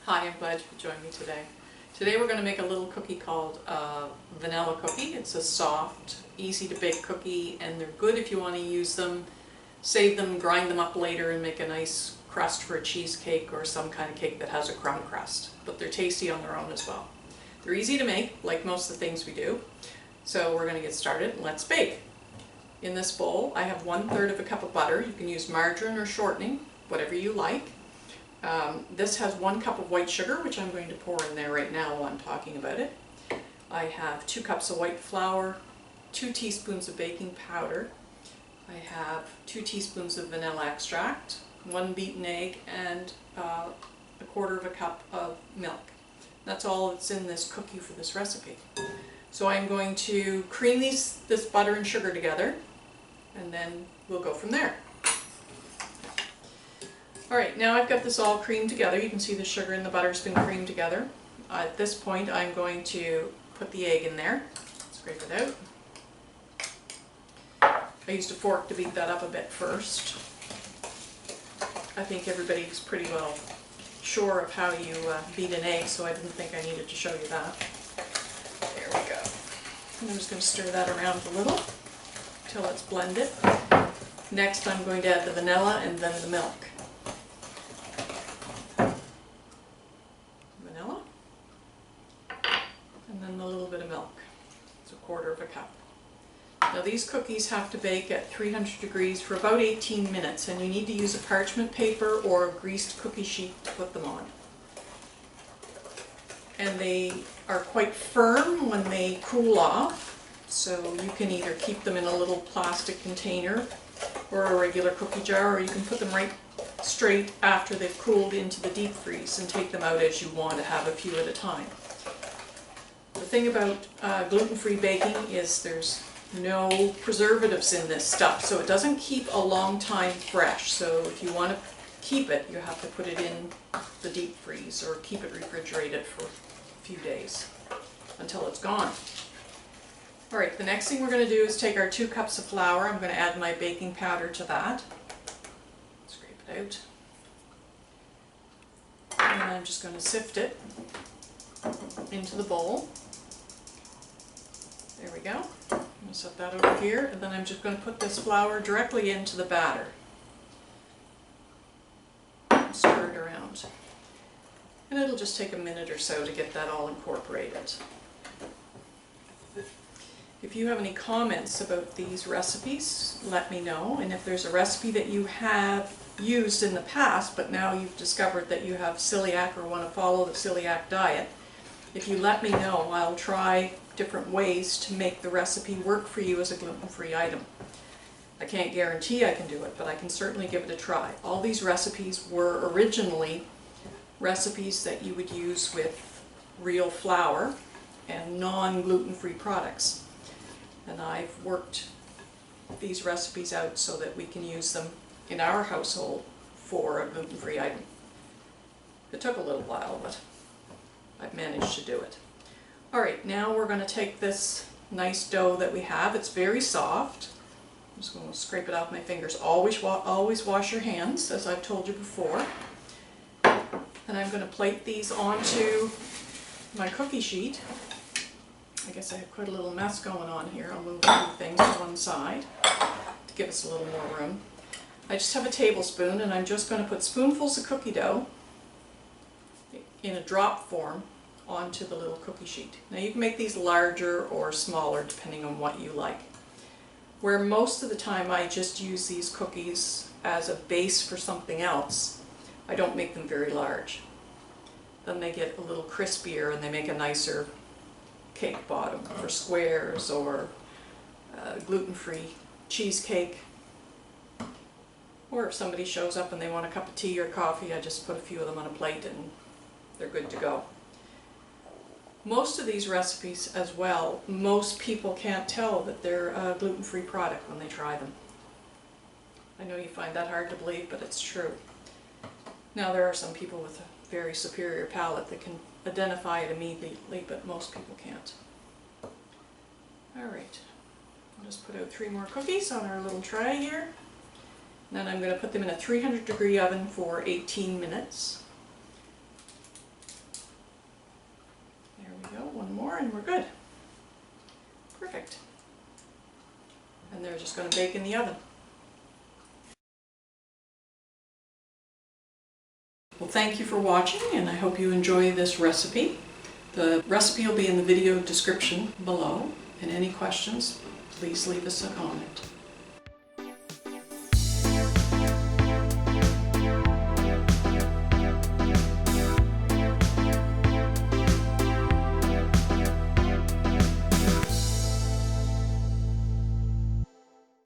Hi, I'm glad you could join me today. Today we're going to make a little cookie called vanilla cookie. It's a soft, easy to bake cookie, and they're good if you want to use them, save them, grind them up later and make a nice crust for a cheesecake or some kind of cake that has a crumb crust. But they're tasty on their own as well. They're easy to make, like most of the things we do. So we're going to get started and let's bake. In this bowl I have 1/3 of a cup of butter. You can use margarine or shortening, whatever you like. This has 1 cup of white sugar, which I'm going to pour in there right now while I'm talking about it. I have 2 cups of white flour, 2 teaspoons of baking powder. I have 2 teaspoons of vanilla extract, 1 beaten egg, and 1/4 cup of milk. That's all that's in this cookie for this recipe. So I'm going to cream this butter and sugar together, and then we'll go from there. Alright, now I've got this all creamed together. You can see the sugar and the butter's been creamed together. At this point I'm going to put the egg in there, scrape it out. I used a fork to beat that up a bit first. I think everybody's pretty well sure of how you beat an egg, so I didn't think I needed to show you that. There we go. And I'm just going to stir that around a little until it's blended. Next I'm going to add the vanilla and then the milk. Vanilla, and then a little bit of milk. It's 1/4 cup. Now these cookies have to bake at 300 degrees for about 18 minutes, and you need to use a parchment paper or a greased cookie sheet to put them on. And they are quite firm when they cool off, so you can either keep them in a little plastic container or a regular cookie jar, or you can put them right straight after they've cooled into the deep freeze and take them out as you want to have a few at a time. The thing about gluten-free baking is there's no preservatives in this stuff, so it doesn't keep a long time fresh. So if you want to keep it, you have to put it in the deep freeze or keep it refrigerated for a few days until it's gone. Alright, the next thing we're going to do is take our 2 cups of flour. I'm going to add my baking powder to that. Scrape it out. And I'm just going to sift it into the bowl. There we go. I'm going to set that over here, and then I'm just going to put this flour directly into the batter. Stir it around. And it'll just take a minute or so to get that all incorporated. If you have any comments about these recipes, let me know. And if there's a recipe that you have used in the past, but now you've discovered that you have celiac or want to follow the celiac diet, if you let me know, I'll try different ways to make the recipe work for you as a gluten-free item. I can't guarantee I can do it, but I can certainly give it a try. All these recipes were originally recipes that you would use with real flour and non-gluten-free products. And I've worked these recipes out so that we can use them in our household for a gluten-free item. It took a little while, but I've managed to do it. Alright, now we're going to take this nice dough that we have. It's very soft. I'm just going to scrape it off my fingers. Always wash your hands, as I've told you before. And I'm going to plate these onto my cookie sheet. I guess I have quite a little mess going on here. I'll move a few things to one side to give us a little more room. I just have a tablespoon, and I'm just going to put spoonfuls of cookie dough in a drop form onto the little cookie sheet. Now you can make these larger or smaller depending on what you like. Where most of the time I just use these cookies as a base for something else, I don't make them very large. Then they get a little crispier and they make a nicer cake bottom for squares or gluten-free cheesecake. Or if somebody shows up and they want a cup of tea or coffee, I just put a few of them on a plate and they're good to go. Most of these recipes as well, most people can't tell that they're a gluten-free product when they try them. I know you find that hard to believe, but it's true. Now there are some people with a very superior palate that can identify it immediately, but most people can't. Alright, I'll just put out 3 more cookies on our little tray here. Then I'm going to put them in a 300-degree oven for 18 minutes. and we're good. Perfect. And they're just going to bake in the oven. Well, thank you for watching, and I hope you enjoy this recipe. The recipe will be in the video description below, and any questions, please leave us a comment.